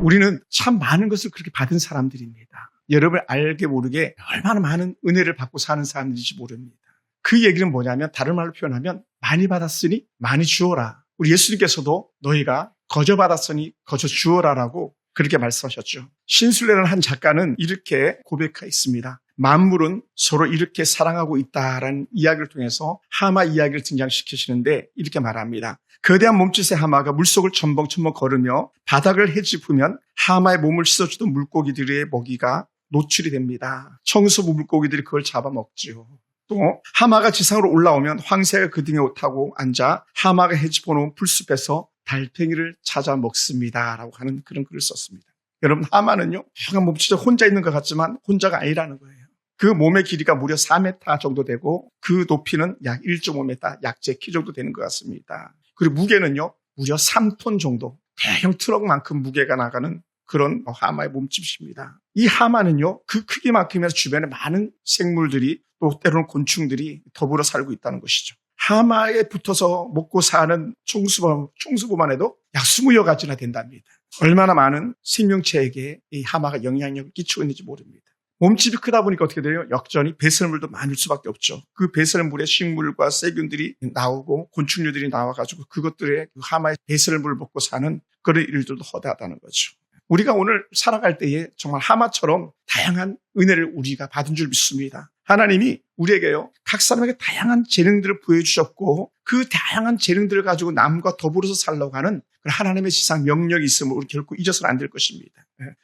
우리는 참 많은 것을 그렇게 받은 사람들입니다. 여러분 알게 모르게 얼마나 많은 은혜를 받고 사는 사람들인지 모릅니다. 그 얘기는 뭐냐면 다른 말로 표현하면 많이 받았으니 많이 주어라. 우리 예수님께서도 너희가 거저 받았으니 거저 주어라라고 그렇게 말씀하셨죠. 신술래라는 한 작가는 이렇게 고백하였습니다. 만물은 서로 이렇게 사랑하고 있다라는 이야기를 통해서 하마 이야기를 등장시키시는데 이렇게 말합니다. 거대한 몸짓의 하마가 물속을 첨벙첨벙 걸으며 바닥을 헤집으면 하마의 몸을 씻어주던 물고기들의 먹이가 노출이 됩니다. 청소부 물고기들이 그걸 잡아먹지요. 또 하마가 지상으로 올라오면 황새가 그 등에 타고 앉아 하마가 헤집어놓은 풀숲에서 달팽이를 찾아 먹습니다 라고 하는 그런 글을 썼습니다. 여러분 하마는요 몸짓에 혼자 있는 것 같지만 혼자가 아니라는 거예요. 그 몸의 길이가 무려 4m 정도 되고 그 높이는 약 1.5m, 약 제 키 정도 되는 것 같습니다. 그리고 무게는요 무려 3톤 정도, 대형 트럭만큼 무게가 나가는 그런 하마의 몸집입니다. 이 하마는요 그 크기만큼이나 주변에 많은 생물들이 또 때로는 곤충들이 더불어 살고 있다는 것이죠. 하마에 붙어서 먹고 사는 총수보만 해도 약 20여 가지나 된답니다. 얼마나 많은 생명체에게 이 하마가 영향력을 끼치고 있는지 모릅니다. 몸집이 크다 보니까 어떻게 돼요? 역전이 배설물도 많을 수밖에 없죠. 그 배설물에 식물과 세균들이 나오고 곤충류들이 나와가지고 그것들의 그 하마의 배설물을 먹고 사는 그런 일들도 허다하다는 거죠. 우리가 오늘 살아갈 때에 정말 하마처럼 다양한 은혜를 우리가 받은 줄 믿습니다. 하나님이 우리에게요 각 사람에게 다양한 재능들을 보여주셨고 그 다양한 재능들을 가지고 남과 더불어서 살려고 하는 하나님의 지상 명령이 있음을 우리 결코 잊어서는 안 될 것입니다.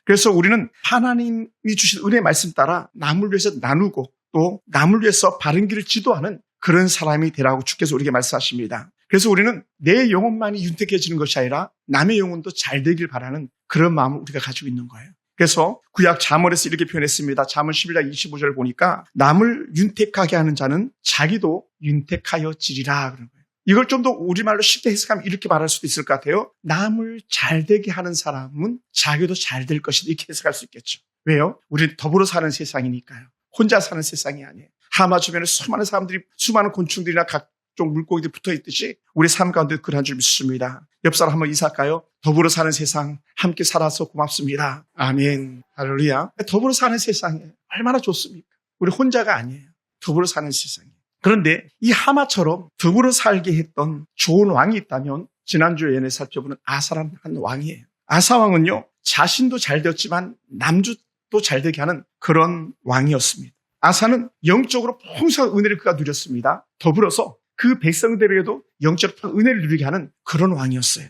그래서 우리는 하나님이 주신 은혜의 말씀 따라 남을 위해서 나누고 또 남을 위해서 바른 길을 지도하는 그런 사람이 되라고 주께서 우리에게 말씀하십니다. 그래서 우리는 내 영혼만이 윤택해지는 것이 아니라 남의 영혼도 잘 되길 바라는 그런 마음을 우리가 가지고 있는 거예요. 그래서 구약 잠언에서 이렇게 표현했습니다. 잠언 11장 25절을 보니까 남을 윤택하게 하는 자는 자기도 윤택하여지리라 그런 거예요. 이걸 좀 더 우리말로 쉽게 해석하면 이렇게 말할 수도 있을 것 같아요. 남을 잘되게 하는 사람은 자기도 잘 될 것이다 이렇게 해석할 수 있겠죠. 왜요? 우리는 더불어 사는 세상이니까요. 혼자 사는 세상이 아니에요. 하마 주변에 수많은 사람들이 수많은 곤충들이나 각종 물고기들이 붙어있듯이 우리 삶 가운데 그러한 줄 믿습니다. 옆 사람 한번 인사할까요? 더불어 사는 세상 함께 살아서 고맙습니다. 아멘. 할렐루야. 더불어 사는 세상이 얼마나 좋습니까? 우리 혼자가 아니에요. 더불어 사는 세상이에요. 그런데 이 하마처럼 더불어 살게 했던 좋은 왕이 있다면 지난주에 예내 살펴보는 아사라는 한 왕이에요. 아사 왕은요 자신도 잘 되었지만 남주도 잘 되게 하는 그런 왕이었습니다. 아사는 영적으로 풍성한 은혜를 그가 누렸습니다. 더불어서 그 백성들에게도 영적으로 은혜를 누리게 하는 그런 왕이었어요.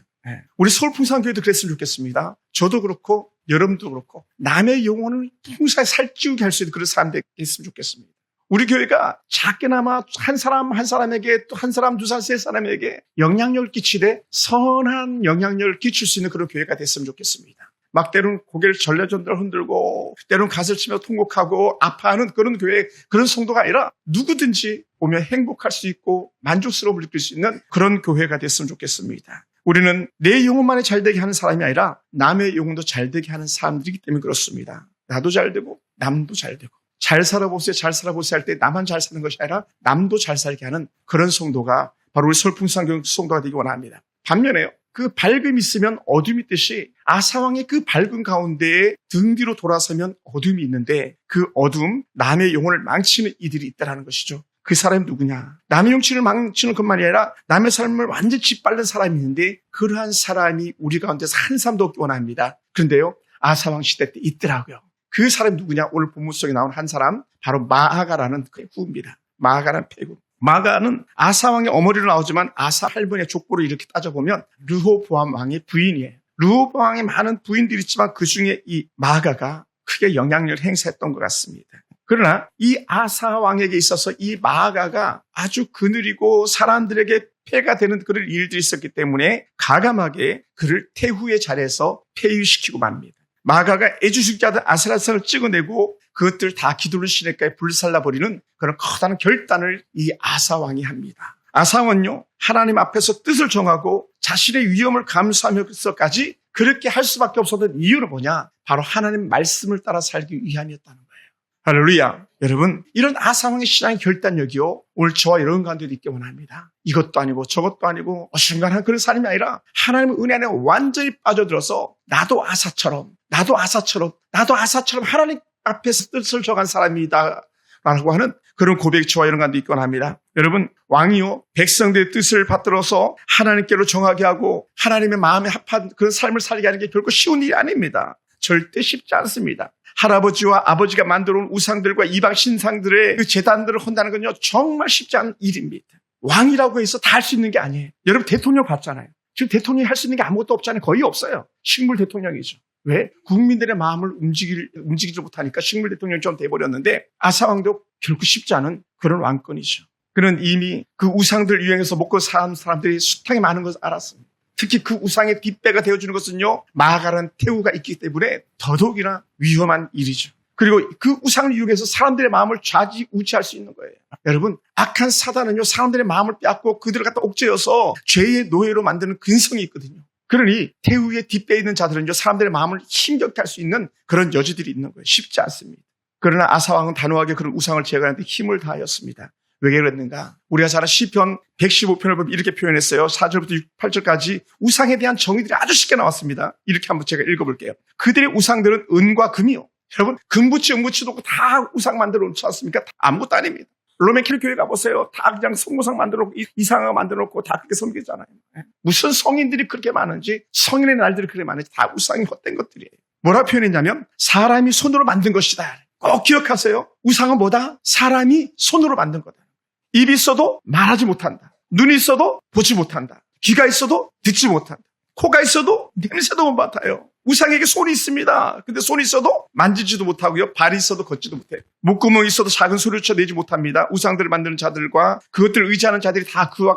우리 서울풍성교회도 그랬으면 좋겠습니다. 저도 그렇고 여러분도 그렇고 남의 영혼을 풍성하게 살찌우게 할 수 있는 그런 사람들이 있으면 좋겠습니다. 우리 교회가 작게나마 한 사람 한 사람에게 또 한 사람 두 사람 세 사람에게 영향력을 끼치되 선한 영향력을 끼칠 수 있는 그런 교회가 됐으면 좋겠습니다. 막 때로는 고개를 절레절레 흔들고 때로는 가슴을 치며 통곡하고 아파하는 그런 교회, 그런 성도가 아니라 누구든지 오면 행복할 수 있고 만족스러움을 느낄 수 있는 그런 교회가 됐으면 좋겠습니다. 우리는 내 영혼만이 잘되게 하는 사람이 아니라 남의 영혼도 잘되게 하는 사람들이기 때문에 그렇습니다. 나도 잘되고 남도 잘되고 잘 살아보세요 잘 살아보세요 할 때 나만 잘 사는 것이 아니라 남도 잘 살게 하는 그런 성도가 바로 우리 서울풍성교회 성도가 되기 원합니다. 반면에요 그 밝음이 있으면 어둠이 있듯이 아사왕의 그 밝음 가운데에 등 뒤로 돌아서면 어둠이 있는데 그 어둠 남의 영혼을 망치는 이들이 있다는 것이죠. 그 사람이 누구냐? 남의 영혼을 망치는 것만이 아니라 남의 삶을 완전히 짓밟는 사람이 있는데 그러한 사람이 우리 가운데서 한 사람도 없기 원합니다. 그런데요 아사왕 시대 때 있더라고요. 그 사람이 누구냐? 오늘 본문 속에 나온 한 사람 바로 마아가라는 그 후입니다. 마아가라는 패군. 마아가는 아사왕의 어머니로 나오지만 아사 할머니의 족보를 이렇게 따져보면 르호보암 왕의 부인이에요. 르호보암 왕의 많은 부인들이 있지만 그중에 이 마아가가 크게 영향력을 행사했던 것 같습니다. 그러나 이 아사 왕에게 있어서 이 마아가가 아주 그늘이고 사람들에게 폐가 되는 그런 일들이 있었기 때문에 가감하게 그를 태후의 자리에서 폐위시키고 맙니다. 마아가가 애주식자들 아슬아슬을 찍어내고 그것들 다 기도를 시내가에 불살라버리는 그런 커다란 결단을 이 아사왕이 합니다. 아사왕은요 하나님 앞에서 뜻을 정하고 자신의 위험을 감수하면서까지 그렇게 할 수밖에 없었던 이유는 뭐냐? 바로 하나님 말씀을 따라 살기 위함이었다는 거예요. 할렐루야. 여러분, 이런 아사왕의 신앙의 결단력이요, 오늘 저와 여러분 가운데도 있기 원합니다. 이것도 아니고 저것도 아니고 어중간한 그런 삶이 아니라 하나님의 은혜 안에 완전히 빠져들어서 나도 아사처럼 하나님 앞에서 뜻을 정한 사람이다 라고 하는 그런 고백이 저와 여러분 가운데 있기 원합니다. 여러분, 왕이요, 백성들의 뜻을 받들어서 하나님께로 정하게 하고 하나님의 마음에 합한 그런 삶을 살게 하는 게 결코 쉬운 일이 아닙니다. 절대 쉽지 않습니다. 할아버지와 아버지가 만들어 온 우상들과 이방 신상들의 그 제단들을 헌다는 건요, 정말 쉽지 않은 일입니다. 왕이라고 해서 다 할 수 있는 게 아니에요. 여러분, 대통령 봤잖아요. 지금 대통령이 할 수 있는 게 아무것도 없잖아요. 거의 없어요. 식물 대통령이죠. 왜? 국민들의 마음을 움직이지 못하니까 식물 대통령이 좀 돼버렸는데, 아사왕도 결코 쉽지 않은 그런 왕권이죠. 그는 이미 그 우상들 유행해서 먹고 사는 사람들이 숱하게 많은 것을 알았습니다. 특히 그 우상의 뒷배가 되어주는 것은요, 마가라는 태우가 있기 때문에 더더욱이나 위험한 일이죠. 그리고 그 우상을 이용해서 사람들의 마음을 좌지우지할 수 있는 거예요. 여러분, 악한 사단은요, 사람들의 마음을 빼앗고 그들을 갖다 옥죄어서 죄의 노예로 만드는 근성이 있거든요. 그러니 태우의 뒷배에 있는 자들은요, 사람들의 마음을 힘겹게 할 수 있는 그런 여지들이 있는 거예요. 쉽지 않습니다. 그러나 아사왕은 단호하게 그런 우상을 제거하는 데 힘을 다하였습니다. 왜 그랬는가? 우리가 잘 아는 시편 115편을 보면 이렇게 표현했어요. 4절부터 8절까지 우상에 대한 정의들이 아주 쉽게 나왔습니다. 이렇게 한번 제가 읽어볼게요. 그들의 우상들은 은과 금이요. 여러분, 금붙이, 은붙이도 없고 다 우상 만들어 놓지 않습니까? 아무것도 아닙니다. 로맨 캐톨 교회 가보세요. 다 그냥 성모상 만들어 놓고 이상한 거 만들어 놓고 다 그렇게 섬기잖아요. 무슨 성인들이 그렇게 많은지, 성인의 날들이 그렇게 많은지 다 우상이 헛된 것들이에요. 뭐라 표현했냐면 사람이 손으로 만든 것이다. 꼭 기억하세요. 우상은 뭐다? 사람이 손으로 만든 거다. 입이 있어도 말하지 못한다. 눈이 있어도 보지 못한다. 귀가 있어도 듣지 못한다. 코가 있어도 냄새도 못 맡아요. 우상에게 손이 있습니다. 근데 손이 있어도 만지지도 못하고요. 발이 있어도 걷지도 못해요. 목구멍이 있어도 작은 소리를 쳐내지 못합니다. 우상들을 만드는 자들과 그것들을 의지하는 자들이 다 그와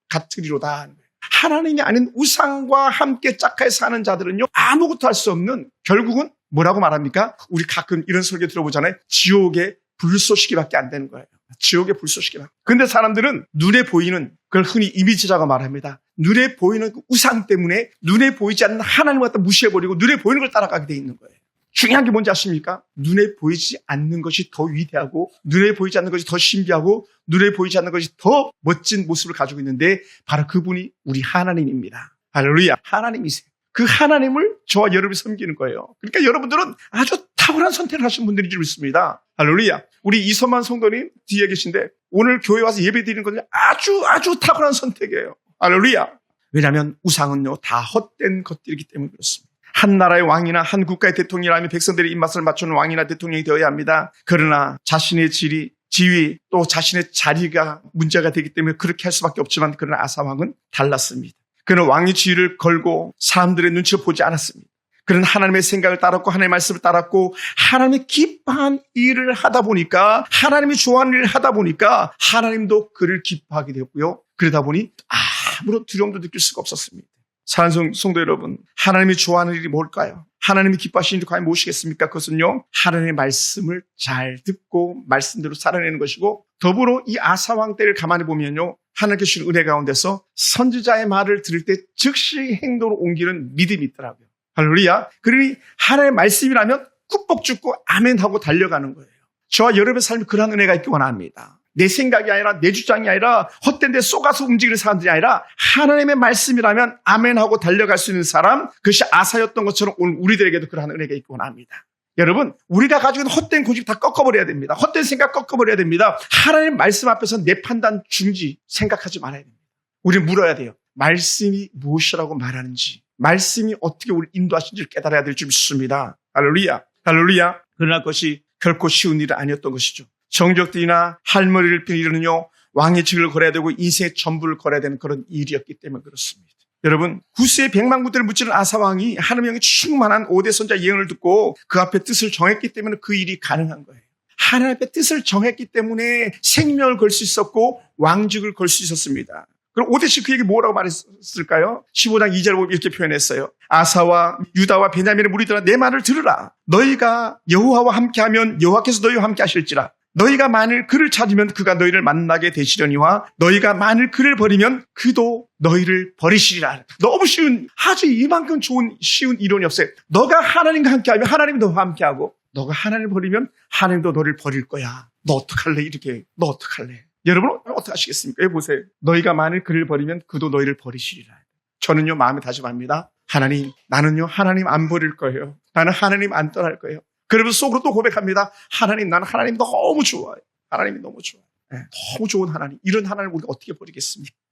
같으리로다. 하나님이 아닌 우상과 함께 짝하에 사는 자들은요, 아무것도 할 수 없는, 결국은 뭐라고 말합니까? 우리 가끔 이런 설교 들어보잖아요. 지옥의 불쏘시개밖에 안 되는 거예요. 지옥의 불쏘시개만. 근데 사람들은 눈에 보이는, 그걸 흔히 이미지라고 말합니다. 눈에 보이는 그 우상 때문에 눈에 보이지 않는 하나님을 갖다 무시해버리고 눈에 보이는 걸 따라가게 돼 있는 거예요. 중요한 게 뭔지 아십니까? 눈에 보이지 않는 것이 더 위대하고, 눈에 보이지 않는 것이 더 신비하고, 눈에 보이지 않는 것이 더 멋진 모습을 가지고 있는데, 바로 그분이 우리 하나님입니다. 할렐루야. 하나님이세요. 그 하나님을 저와 여러분이 섬기는 거예요. 그러니까 여러분들은 아주 탁월한 선택을 하신 분들인 줄 믿습니다. 할렐루야. 우리 이선만 성도님 뒤에 계신데 오늘 교회 와서 예배 드리는 건 아주 탁월한 선택이에요. 할렐루야. 왜냐하면 우상은요, 다 헛된 것들이기 때문에 그렇습니다. 한 나라의 왕이나 한 국가의 대통령이라면 백성들의 입맛을 맞추는 왕이나 대통령이 되어야 합니다. 그러나 자신의 지위 또 자신의 자리가 문제가 되기 때문에 그렇게 할 수밖에 없지만, 그러나 아사왕은 달랐습니다. 그는 왕의 지위를 걸고 사람들의 눈치를 보지 않았습니다. 그는 하나님의 생각을 따랐고 하나님의 말씀을 따랐고 하나님의 기뻐한 일을 하다 보니까, 하나님이 좋아하는 일을 하다 보니까 하나님도 그를 기뻐하게 되었고요. 그러다 보니 아무런 두려움도 느낄 수가 없었습니다. 사랑하는 성도 여러분, 하나님이 좋아하는 일이 뭘까요? 하나님이 기뻐하시는 일이 과연 무엇이겠습니까? 그것은요, 하나님의 말씀을 잘 듣고 말씀대로 살아내는 것이고, 더불어 이 아사왕 때를 가만히 보면요, 하나님께 주신 은혜 가운데서 선지자의 말을 들을 때 즉시 행동으로 옮기는 믿음이 있더라고요. 할렐루야. 그러니 하나님의 말씀이라면 꾹뻑 죽고 아멘하고 달려가는 거예요. 저와 여러분의 삶에 그런 은혜가 있기 원합니다. 내 생각이 아니라, 내 주장이 아니라, 헛된 데 쏘가서 움직이는 사람들이 아니라 하나님의 말씀이라면 아멘하고 달려갈 수 있는 사람, 그것이 아사였던 것처럼 오늘 우리들에게도 그러한 은혜가 있기 원합니다. 여러분, 우리가 가지고 있는 헛된 고집 다 꺾어버려야 됩니다. 헛된 생각 꺾어버려야 됩니다. 하나님의 말씀 앞에서 내 판단 중지 생각하지 말아야 됩니다. 우리는 물어야 돼요. 말씀이 무엇이라고 말하는지, 말씀이 어떻게 우리 인도하신지를 깨달아야 될 줄 믿습니다. 할렐루야. 할렐루야. 그러나 그것이 결코 쉬운 일은 아니었던 것이죠. 정적들이나 할머니를 핀 일은요, 왕의 직을 걸어야 되고 인생의 전부를 걸어야 되는 그런 일이었기 때문에 그렇습니다. 여러분, 구스의 100만 군대를 무찌른 아사왕이 하나님의 영이 충만한 5대 선자 예언을 듣고 그 앞에 뜻을 정했기 때문에 그 일이 가능한 거예요. 하나님 앞에 뜻을 정했기 때문에 생명을 걸 수 있었고 왕직을 걸 수 있었습니다. 그럼 오대시 그에게 뭐라고 말했을까요? 15장 2절 보면 이렇게 표현했어요. 아사와 유다와 베냐민의 무리들아, 내 말을 들으라. 너희가 여호와와 함께하면 여호와께서 너희와 함께 하실지라. 너희가 만일 그를 찾으면 그가 너희를 만나게 되시려니와 너희가 만일 그를 버리면 그도 너희를 버리시리라. 너무 쉬운, 아주 이만큼 쉬운 이론이 없어요. 너가 하나님과 함께하면 하나님이 너와 함께하고, 너가 하나님을 버리면 하나님도 너를 버릴 거야. 너 어떡할래? 이렇게. 너 어떡할래? 여러분은 어떡하시겠습니까? 여기 보세요. 너희가 만일 그를 버리면 그도 너희를 버리시리라. 저는요, 마음에 다짐합니다. 하나님, 나는요, 하나님 안 버릴 거예요. 나는 하나님 안 떠날 거예요. 그러면서 속으로 또 고백합니다. 하나님, 나는 하나님 너무 좋아요. 하나님이 너무 좋아요. 네, 너무 좋은 하나님. 이런 하나님을 우리가 어떻게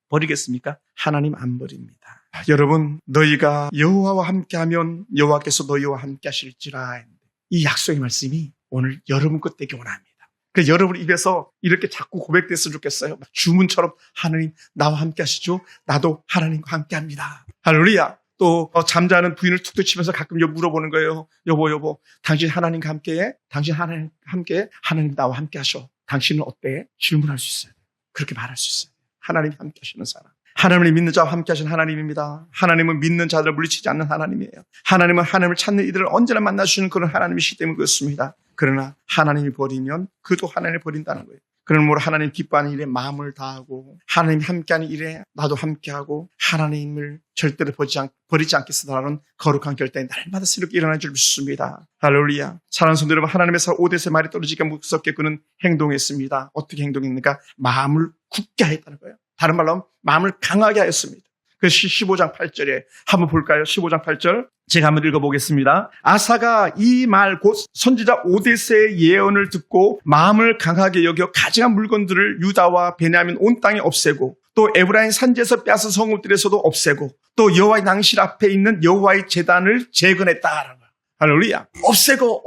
버리겠습니까? 하나님 안 버립니다. 여러분, 너희가 여호와와 함께하면 여호와께서 너희와 함께 하실지라. 이 약속의 말씀이 오늘 여러분 것 되기 원합니다. 그래서 여러분 입에서 이렇게 자꾸 고백됐으면 좋겠어요. 주문처럼 하나님 나와 함께 하시죠. 나도 하나님과 함께 합니다. 할렐루야. 또 잠자는 부인을 툭툭 치면서 가끔 물어보는 거예요. 여보, 당신 하나님과 함께해? 당신 하나님과 함께해? 하나님 나와 함께 하셔. 당신은 어때? 질문할 수 있어요. 그렇게 말할 수 있어요. 하나님이 함께 하시는 사람. 하나님을 믿는 자와 함께 하시는 하나님입니다. 하나님은 믿는 자들을 물리치지 않는 하나님이에요. 하나님은 하나님을 찾는 이들을 언제나 만나주시는 그런 하나님이시기 때문에 그렇습니다. 그러나 하나님이 버리면 그도 하나님을 버린다는 거예요. 그러므로 하나님 기뻐하는 일에 마음을 다하고 하나님이 함께하는 일에 나도 함께하고 하나님을 절대로 버리지 않겠으라는 거룩한 결단이 날마다 새롭게 일어날 줄 믿습니다. 할렐루야. 사랑하는 성도 여러분, 하나님의 살 오대세 말이 떨어지기가 무섭게 그는 행동했습니다. 어떻게 행동했습니까? 마음을 굳게 하였다는 거예요. 다른 말로 하면 마음을 강하게 하였습니다. 그 15장 8절에 한번 볼까요? 15장 8절 제가 한번 읽어보겠습니다. 아사가 이 말 곧 선지자 오데스의 예언을 듣고 마음을 강하게 여겨 가증한 물건들을 유다와 베냐민 온 땅에 없애고 또 에브라임 산지에서 빼앗은 성읍들에서도 없애고 또 여호와의 낭실 앞에 있는 여호와의 제단을 재건했다라는 거예요. 할렐루야. 없애고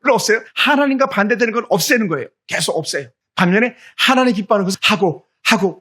이걸 없애요. 하나님과 반대되는 건 없애는 거예요. 계속 없애요. 반면에 하나님 기뻐하는 것은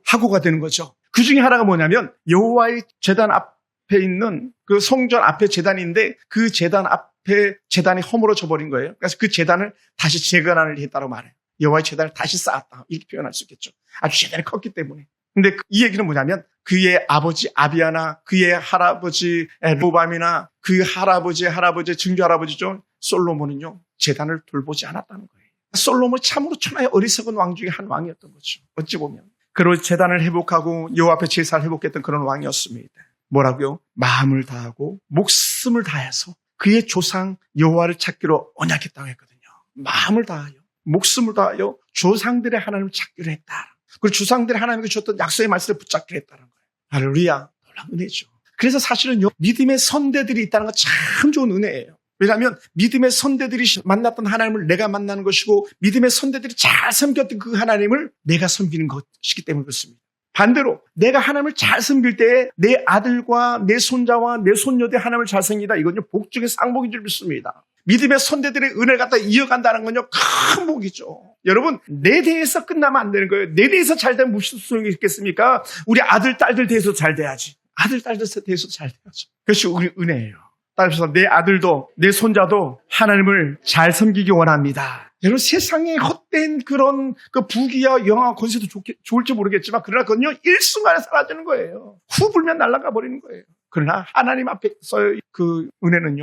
하고가 되는 거죠. 그 중에 하나가 뭐냐면 여호와의 제단 앞에 있는 그 성전 앞에 제단인데 그 제단 앞에 제단이 허물어져 버린 거예요. 그래서 그 제단을 다시 재건하는 일을 했다고 말해요. 여호와의 제단을 다시 쌓았다. 이렇게 표현할 수 있겠죠. 아주 제단이 컸기 때문에. 근데 이 얘기는 뭐냐면 그의 아버지 아비아나 그의 할아버지 로밤이나 그 할아버지의 증조할아버지죠. 솔로몬은요. 제단을 돌보지 않았다는 거예요. 솔로몬은 참으로 천하의 어리석은 왕 중에 한 왕이었던 거죠. 어찌 보면. 그리고 제단을 회복하고 여호와 앞에 제사를 회복했던 그런 왕이었습니다. 뭐라고요? 마음을 다하고 목숨을 다해서 그의 조상 여호와를 찾기로 언약했다고 했거든요. 마음을 다하여 목숨을 다하여 조상들의 하나님을 찾기로 했다. 그리고 조상들의 하나님께 주셨던 약속의 말씀을 붙잡기로 했다는 거예요. 할렐루야. 놀라운 은혜죠. 그래서 사실은요, 믿음의 선대들이 있다는 건 참 좋은 은혜예요. 왜냐하면 믿음의 선대들이 만났던 하나님을 내가 만나는 것이고 믿음의 선대들이 잘 섬겼던 그 하나님을 내가 섬기는 것이기 때문에 그렇습니다. 반대로 내가 하나님을 잘 섬길 때에 내 아들과 내 손자와 내 손녀들 하나님을 잘 섬기다. 이건요 복 중에 쌍복인 줄 믿습니다. 믿음의 선대들의 은혜를 갖다 이어간다는 건요 큰 복이죠. 여러분 내 대해서 끝나면 안 되는 거예요. 내 대해서 잘 되면 무슨 소용이 있겠습니까? 우리 아들 딸들 대해서 잘 돼야지. 아들 딸들 대해서 잘 돼야죠. 그것이 우리 은혜예요. 따라서 내 아들도 내 손자도 하나님을 잘 섬기기 원합니다. 여러분 세상에 헛된 그런 그 부귀와 영화 권세도 좋을지 모르겠지만 그러나 그건요 일순간에 사라지는 거예요. 후 불면 날아가 버리는 거예요. 그러나 하나님 앞에서의 그 은혜는요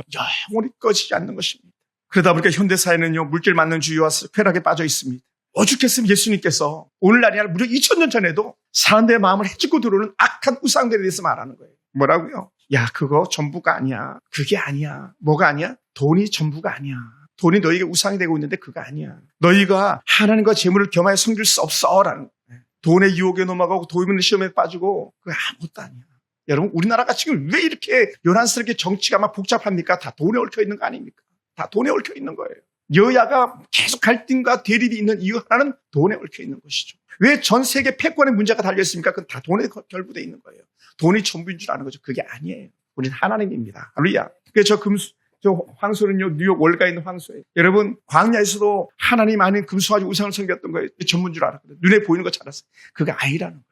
영원히 꺼지지 않는 것입니다. 그러다 보니까 현대사회는요 물질 맞는 주의와 쾌락에 빠져 있습니다. 오죽했으면 예수님께서 오늘날이 아니라 무려 2000년 전에도 사람들의 마음을 해치고 들어오는 악한 우상들에 대해서 말하는 거예요. 뭐라고요? 야 그거 전부가 아니야. 그게 아니야. 뭐가 아니야? 돈이 전부가 아니야. 돈이 너희에게 우상이 되고 있는데 그거 아니야. 너희가 하나님과 재물을 겸하여 섬길 수 없어라는 거예요. 돈의 유혹에 넘어가고 도움있는 시험에 빠지고 그거 아무것도 아니야. 여러분 우리나라가 지금 왜 이렇게 요란스럽게 정치가 막 복잡합니까? 다 돈에 얽혀 있는 거 아닙니까? 다 돈에 얽혀 있는 거예요. 여야가 계속 갈등과 대립이 있는 이유 하나는 돈에 얽혀 있는 것이죠. 왜 전 세계 패권의 문제가 달려있습니까? 그건 다 돈에 결부되어 있는 거예요. 돈이 전부인 줄 아는 거죠. 그게 아니에요. 우리는 하나님입니다. 할렐루야. 그래서 저 황소는요, 뉴욕 월가에 있는 황소예요. 여러분, 광야에서도 하나님 아닌 금수 가지고 우상을 섬겼던 거예요. 전부인 줄 알았거든요. 눈에 보이는 거 잘았어요. 그게 아니라는 거예요.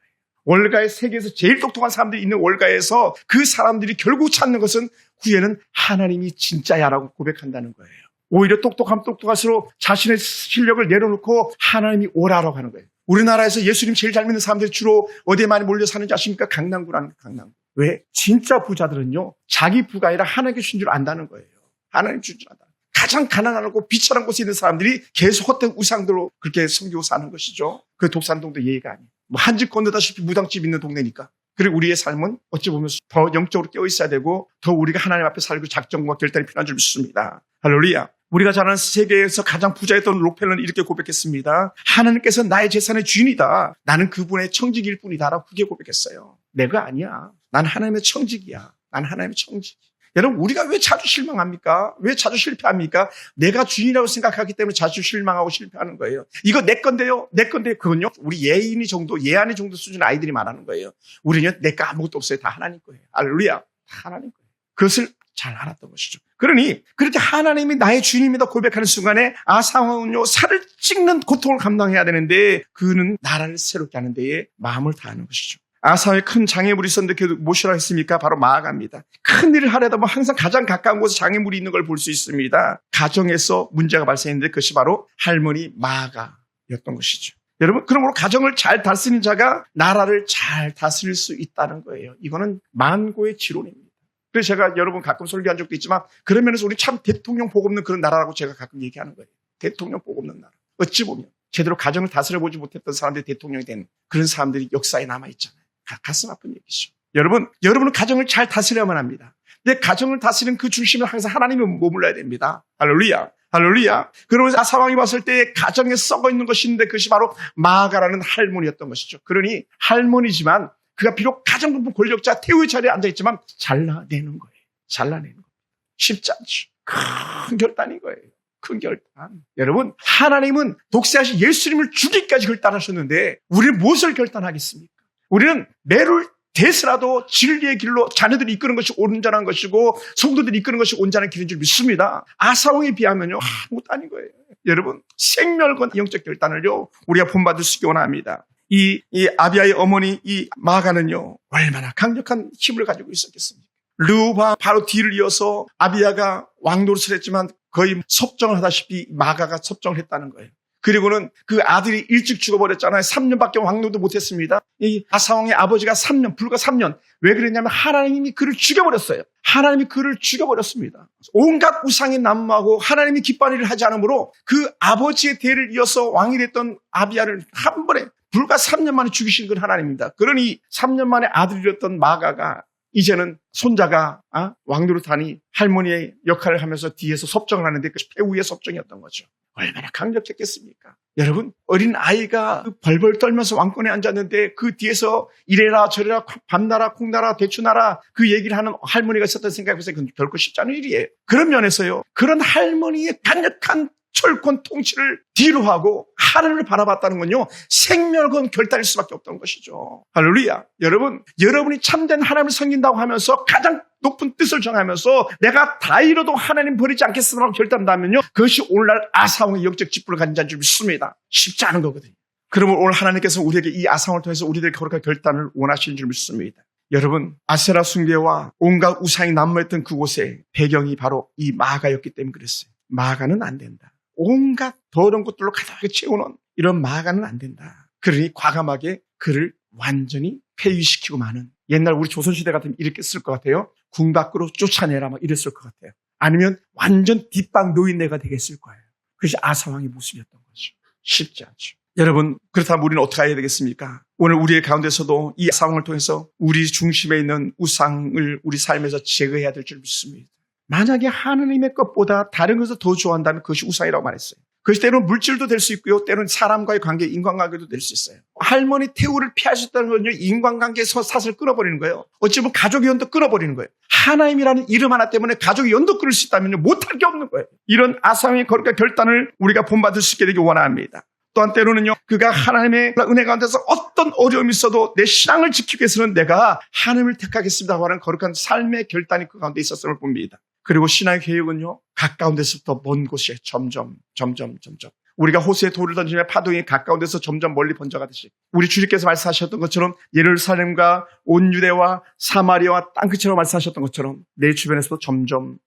월가의 세계에서 제일 똑똑한 사람들이 있는 월가에서 그 사람들이 결국 찾는 것은 후에는 하나님이 진짜야라고 고백한다는 거예요. 오히려 똑똑할수록 자신의 실력을 내려놓고 하나님이 오라라고 하는 거예요. 우리나라에서 예수님 제일 잘 믿는 사람들이 주로 어디에 많이 몰려 사는지 아십니까? 강남구라는 거예요. 강남구. 왜? 진짜 부자들은요. 자기 부가 아니라 하나님께 준 줄 안다는 거예요. 하나님 준 줄 안다. 가장 가난하고 비천한 곳에 있는 사람들이 계속 헛된 우상들로 그렇게 섬기고 사는 것이죠. 그 독산동도 예의가 아니에요. 뭐 한 집 건너다시피 무당집 있는 동네니까. 그리고 우리의 삶은 어찌 보면 더 영적으로 깨어 있어야 되고 더 우리가 하나님 앞에 살고 작정과 결단이 필요한 줄 믿습니다. 할렐루야. 우리가 잘 아는 세계에서 가장 부자였던 록펠러는 이렇게 고백했습니다. 하나님께서 나의 재산의 주인이다. 나는 그분의 청직일 뿐이다라고 그렇게 고백했어요. 내가 아니야. 난 하나님의 청직이야. 난 하나님의 청직. 여러분, 우리가 왜 자주 실망합니까? 왜 자주 실패합니까? 내가 주인이라고 생각하기 때문에 자주 실망하고 실패하는 거예요. 이거 내 건데요. 내 건데 그건요. 우리 예안이 정도 수준 아이들이 말하는 거예요. 우리는 내 거 아무것도 없어요. 다 하나님 거예요. 할렐루야. 다 하나님 거예요. 그것을 잘 알았던 것이죠. 그러니 그렇게 하나님이 나의 주인입니다 고백하는 순간에 아사왕은요, 살을 찍는 고통을 감당해야 되는데 그는 나라를 새롭게 하는 데에 마음을 다하는 것이죠. 아사의 큰 장애물이 있었는데 그 무엇이라 했습니까? 바로 마아가입니다. 큰 일을 하려다 보면 항상 가장 가까운 곳에 장애물이 있는 걸 볼 수 있습니다. 가정에서 문제가 발생했는데 그것이 바로 할머니 마아가였던 것이죠. 여러분, 그러므로 가정을 잘 다스리는 자가 나라를 잘 다스릴 수 있다는 거예요. 이거는 만고의 지론입니다. 그래서 제가 여러분 가끔 설교한 적도 있지만 그런 면에서 우리 참 대통령 복 없는 그런 나라라고 제가 가끔 얘기하는 거예요. 대통령 복 없는 나라. 어찌 보면 제대로 가정을 다스려보지 못했던 사람들이 대통령이 된 그런 사람들이 역사에 남아있잖아요. 가슴 아픈 얘기죠. 여러분은 가정을 잘 다스려야만 합니다. 근데 가정을 다스리는 그 중심은 항상 하나님이 머물러야 됩니다. 할렐루야. 할렐루야. 그러면서 아사왕이 봤을 때 가정에 썩어 있는 것이 있는데 그것이 바로 마아가라는 할머니였던 것이죠. 그러니 할머니지만 그가 비록 가정부분 권력자 태우의 자리에 앉아있지만 잘라내는 거예요. 잘라내는 거예요. 쉽지 않죠. 큰 결단인 거예요. 큰 결단. 여러분, 하나님은 독생하신 예수님을 죽이기까지 결단하셨는데 우리는 무엇을 결단하겠습니까? 우리는 매를 대서라도 진리의 길로 자녀들이 이끄는 것이 온전한 것이고 성도들이 이끄는 것이 온전한 길인 줄 믿습니다. 아사왕에 비하면요, 아무것도 아닌 거예요. 여러분, 생멸건 영적 결단을요, 우리가 본받을 수 있기 원합니다. 이 아비야의 어머니 이 마아가는요, 얼마나 강력한 힘을 가지고 있었겠습니까? 르우바 바로 뒤를 이어서 아비야가 왕노릇을 했지만 거의 섭정을 하다시피 마아가가 섭정을 했다는 거예요. 그리고는 그 아들이 일찍 죽어버렸잖아요. 3년밖에 왕노도 못했습니다. 이 아사왕의 아버지가 불과 3년. 왜 그랬냐면 하나님이 그를 죽여버렸어요. 하나님이 그를 죽여버렸습니다. 온갖 우상에 난무하고 하나님이 기뻐하는 일을 하지 않으므로 그 아버지의 대를 이어서 왕이 됐던 아비야를 한 번에 불과 3년 만에 죽이신 건 하나님입니다. 그러니 3년 만에 아들이었던 마가가 이제는 손자가 왕노릇하니 할머니의 역할을 하면서 뒤에서 섭정을 하는데 그 배우의 섭정이었던 거죠. 얼마나 강력했겠습니까? 여러분, 어린 아이가 벌벌 떨면서 왕권에 앉았는데 그 뒤에서 이래라 저래라 밤나라 콩나라 대추나라 그 얘기를 하는 할머니가 있었던 생각해보세요. 그건 결코 쉽지 않은 일이에요. 그런 면에서요, 그런 할머니의 강력한 철권 통치를 뒤로 하고 하늘을 바라봤다는 건요, 생멸건 결단일 수밖에 없던 것이죠. 할렐루야. 여러분이 참된 하나님을 섬긴다고 하면서 가장 높은 뜻을 정하면서 내가 다 잃어도 하나님 버리지 않겠으라고 결단한다면요, 그것이 오늘날 아사왕의 영적 직분을 가진 자인 줄 믿습니다. 쉽지 않은 거거든요. 그러면 오늘 하나님께서 우리에게 이 아사왕을 통해서 우리들에게 거룩한 결단을 원하시는 줄 믿습니다. 여러분, 아세라 숭배와 온갖 우상이 난무했던 그곳에 배경이 바로 이 마아가였기 때문에 그랬어요. 마아가는 안 된다. 온갖 더러운 것들로 가득하게 채우는 이런 마아가는 안 된다. 그러니 과감하게 그를 완전히 폐위시키고 마는, 옛날 우리 조선시대 같으면 이렇게 쓸 것 같아요. 궁 밖으로 쫓아내라 막 이랬을 것 같아요. 아니면 완전 뒷방 노인네가 되겠을 거예요. 그것이 아사왕의 모습이었던 거죠. 쉽지 않죠. 여러분, 그렇다면 우리는 어떻게 해야 되겠습니까? 오늘 우리의 가운데서도 이 상황을 통해서 우리 중심에 있는 우상을 우리 삶에서 제거해야 될 줄 믿습니다. 만약에 하느님의 것보다 다른 것을 더 좋아한다면 그것이 우상이라고 말했어요. 그것이 때로는 물질도 될 수 있고요, 때로는 사람과의 관계, 인간관계도 될 수 있어요. 할머니 태우를 피할 수 있다는 건요, 인간관계에서 사슬 끊어버리는 거예요. 어찌 보면 가족의 연도 끊어버리는 거예요. 하나님이라는 이름 하나 때문에 가족의 연도 끊을 수 있다면요, 못할 게 없는 거예요. 이런 아사왕의 거룩한 결단을 우리가 본받을 수 있게 되기 원합니다. 또한 때로는요, 그가 하나님의 은혜 가운데서 어떤 어려움이 있어도 내 신앙을 지키기 위해서는 내가 하나님을 택하겠습니다 하는 거룩한 삶의 결단이 그 가운데 있었음을 봅니다. 그리고 신앙의 계획은요, 가까운 데서부터 먼 곳에 점점 우리가 호수에 돌을 던지며 파동이 가까운 데서 점점 멀리 번져가듯이 우리 주님께서 말씀하셨던 것처럼 예루살렘과 온 유대와 사마리아와 땅끝으로 말씀하셨던 것처럼 내 주변에서도 점점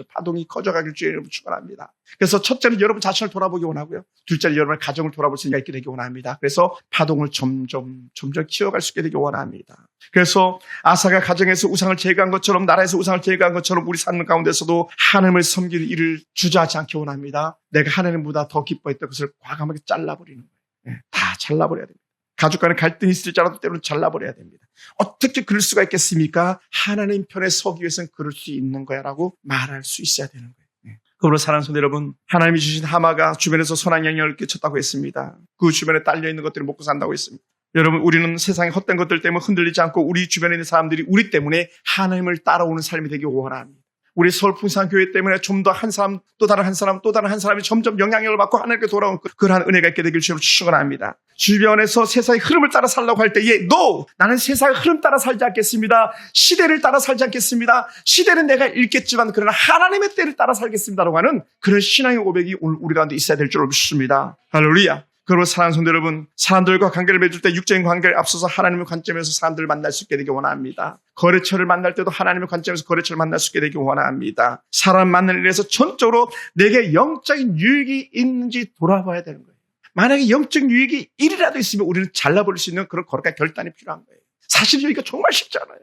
파동이 커져가길 주의 이름으로 축원합니다. 그래서 첫째는 여러분 자신을 돌아보기 원하고요, 둘째는 여러분의 가정을 돌아볼 수 있게 되기 원합니다. 그래서 파동을 점점 키워갈 수 있게 되기 원합니다. 그래서 아사가 가정에서 우상을 제거한 것처럼, 나라에서 우상을 제거한 것처럼 우리 삶 가운데서도 하나님을 섬기는 일을 주저하지 않기 원합니다. 내가 하나님보다 더 기뻐했던 것을 과감하게 잘라버리는 거예요. 다 잘라버려야 됩니다. 가족 간에 갈등이 있을지라도 때로는 잘라버려야 됩니다. 어떻게 그럴 수가 있겠습니까? 하나님 편에 서기 위해서는 그럴 수 있는 거야 라고 말할 수 있어야 되는 거예요. 그러므로 사랑하는 성도 여러분, 하나님이 주신 하마가 주변에서 선한 영향을 끼쳤다고 했습니다. 그 주변에 딸려있는 것들을 먹고 산다고 했습니다. 여러분, 우리는 세상의 헛된 것들 때문에 흔들리지 않고 우리 주변에 있는 사람들이 우리 때문에 하나님을 따라오는 삶이 되기 원합니다. 우리 서울 풍산교회 때문에 좀 더 한 사람, 또 다른 한 사람, 또 다른 한 사람이 점점 영향력을 받고 하나님께 돌아오는 그러한 은혜가 있게 되길 주님으로 축원합니다. 주변에서 세상의 흐름을 따라 살려고 할 때에 No! 나는 세상의 흐름 따라 살지 않겠습니다. 시대를 따라 살지 않겠습니다. 시대는 내가 읽겠지만 그러나 하나님의 때를 따라 살겠습니다라고 하는 그런 신앙의 고백이 오늘 우리 가운데 있어야 될 줄 믿습니다. 할렐루야. 그리고 사랑하는 성도 여러분, 사람들과 관계를 맺을 때 육적인 관계를 앞서서 하나님의 관점에서 사람들을 만날 수 있게 되기 원합니다. 거래처를 만날 때도 하나님의 관점에서 거래처를 만날 수 있게 되기 원합니다. 사람 만나는 일에서 전적으로 내게 영적인 유익이 있는지 돌아봐야 되는 거예요. 만약에 영적 유익이 1이라도 있으면 우리는 잘라버릴 수 있는 그런 거룩한 결단이 필요한 거예요. 사실 여기가 정말 쉽지 않아요.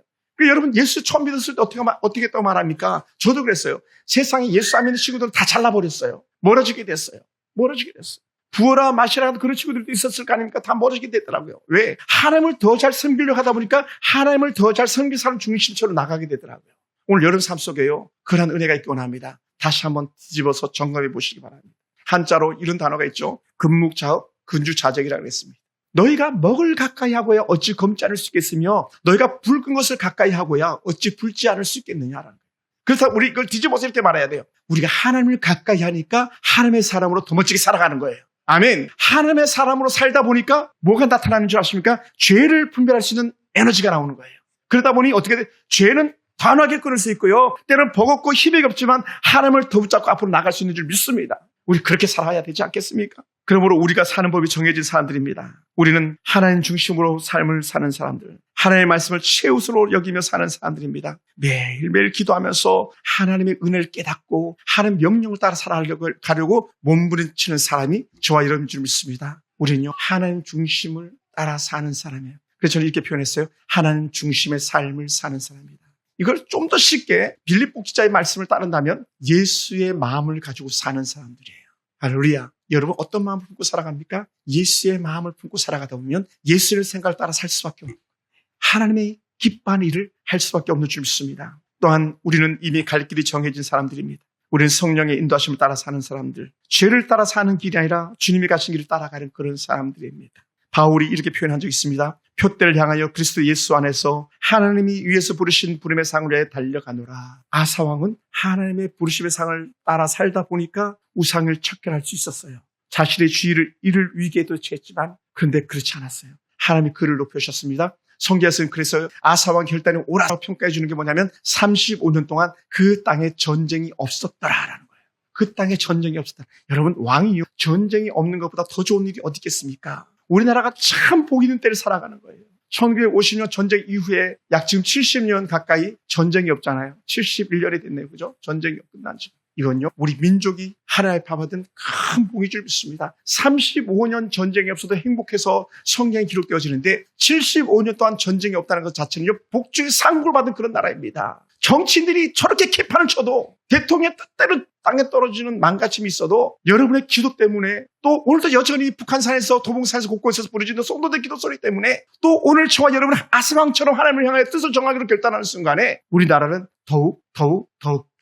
여러분, 예수 처음 믿었을 때 어떻게 했다고 말합니까? 저도 그랬어요. 세상에 예수 안 믿는 친구들은 다 잘라버렸어요. 멀어지게 됐어요. 부어라 마시라 그런 친구들도 있었을 거 아닙니까? 다 멀어지게 되더라고요. 왜? 하나님을 더 잘 섬기려고 하다 보니까 하나님을 더 잘 섬길 사람 중심처럼 나가게 되더라고요. 오늘 여러분 삶 속에요, 그런 은혜가 있기 원합니다. 다시 한번 뒤집어서 점검해 보시기 바랍니다. 한자로 이런 단어가 있죠. 금묵자업, 근주자적이라고 했습니다. 너희가 먹을 가까이 하고야 어찌 검지 않을 수 있겠으며 너희가 붉은 것을 가까이 하고야 어찌 붉지 않을 수 있겠느냐라는 거예요. 그래서 우리 이걸 뒤집어서 이렇게 말해야 돼요. 우리가 하나님을 가까이 하니까 하나님의 사람으로 더 멋지게 살아가는 거예요. 아멘. 하나님의 사람으로 살다 보니까 뭐가 나타나는 줄 아십니까? 죄를 분별할 수 있는 에너지가 나오는 거예요. 그러다 보니 어떻게 돼? 죄는 단호하게 끊을 수 있고요. 때로는 버겁고 힘이 없지만 하나님을 더 붙잡고 앞으로 나갈 수 있는 줄 믿습니다. 우리 그렇게 살아야 되지 않겠습니까? 그러므로 우리가 사는 법이 정해진 사람들입니다. 우리는 하나님 중심으로 삶을 사는 사람들, 하나님의 말씀을 최우선으로 여기며 사는 사람들입니다. 매일매일 기도하면서 하나님의 은혜를 깨닫고 하나님 명령을 따라 살아가려고 몸부림치는 사람이 저와 여러분인 줄 믿습니다. 우리는요, 하나님 중심을 따라 사는 사람이에요. 그래서 저는 이렇게 표현했어요. 하나님 중심의 삶을 사는 사람입니다. 이걸 좀 더 쉽게 빌립 목자의 말씀을 따른다면 예수의 마음을 가지고 사는 사람들이에요. 할렐루야. 여러분 어떤 마음을 품고 살아갑니까? 예수의 마음을 품고 살아가다 보면 예수의 생각을 따라 살 수밖에 없는 거예요. 하나님의 기뻐하는 일을 할 수밖에 없는 줄 믿습니다. 또한 우리는 이미 갈 길이 정해진 사람들입니다. 우리는 성령의 인도하심을 따라 사는 사람들, 죄를 따라 사는 길이 아니라 주님이 가신 길을 따라가는 그런 사람들입니다. 바울이 이렇게 표현한 적이 있습니다. 표대를 향하여 그리스도 예수 안에서 하나님이 위에서 부르신 부름의 상을 위해 달려가노라. 아사왕은 하나님의 부르심의 상을 따라 살다 보니까 우상을 척결할 수 있었어요. 자신의 주의를 이를 위기에도 처했지만 그런데 그렇지 않았어요. 하나님이 그를 높여주셨습니다. 성경에서는 그래서 아사왕 결단이 옳아서 평가해 주는 게 뭐냐면 35년 동안 그 땅에 전쟁이 없었더라라는 거예요. 그 땅에 전쟁이 없었다. 여러분, 왕이요, 전쟁이 없는 것보다 더 좋은 일이 어디 있겠습니까? 우리나라가 참 복 있는 때를 살아가는 거예요. 1950년 전쟁 이후에 약 지금 70년 가까이 전쟁이 없잖아요. 71년이 됐네요. 그죠? 전쟁이 끝난 지. 이건요, 우리 민족이 하나님의 받은 큰 복인 줄 믿습니다. 35년 전쟁이 없어도 행복해서 성경이 기록되어지는데 75년 동안 전쟁이 없다는 것 자체는요, 복 중에 상급을 받은 그런 나라입니다. 정치인들이 저렇게 개판을 쳐도 대통령의 뜻대로 땅에 떨어지는 망가짐이 있어도 여러분의 기도 때문에 또 오늘도 여전히 북한산에서 도봉산에서 곳곳에서 부르짖는 성도들 기도 소리 때문에 또 오늘 저와 여러분은 아스왕처럼 하나님을 향하여 뜻을 정하기로 결단하는 순간에 우리나라는 더욱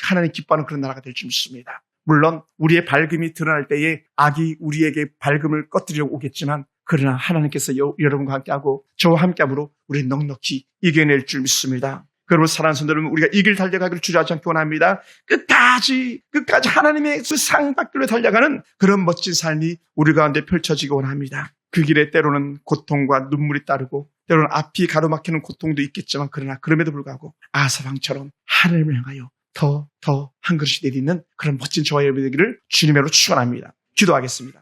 하나님 기뻐하는 그런 나라가 될 줄 믿습니다. 물론 우리의 밝음이 드러날 때에 악이 우리에게 밝음을 꺼뜨리려고 오겠지만 그러나 하나님께서 여러분과 함께하고 저와 함께함으로 우리는 넉넉히 이겨낼 줄 믿습니다. 여러분 사랑하는 성도 여러분, 우리가 이 길 달려가기를 주저하지 않기 원합니다. 끝까지 하나님의 그 상 받기로 달려가는 그런 멋진 삶이 우리 가운데 펼쳐지기 원합니다. 그 길에 때로는 고통과 눈물이 따르고 때로는 앞이 가로막히는 고통도 있겠지만 그러나 그럼에도 불구하고 아사왕처럼 하나님을 향하여 더 한 그릇이 내리는 그런 멋진 저와 여러분이 되기를 주님으로 축원합니다. 기도하겠습니다.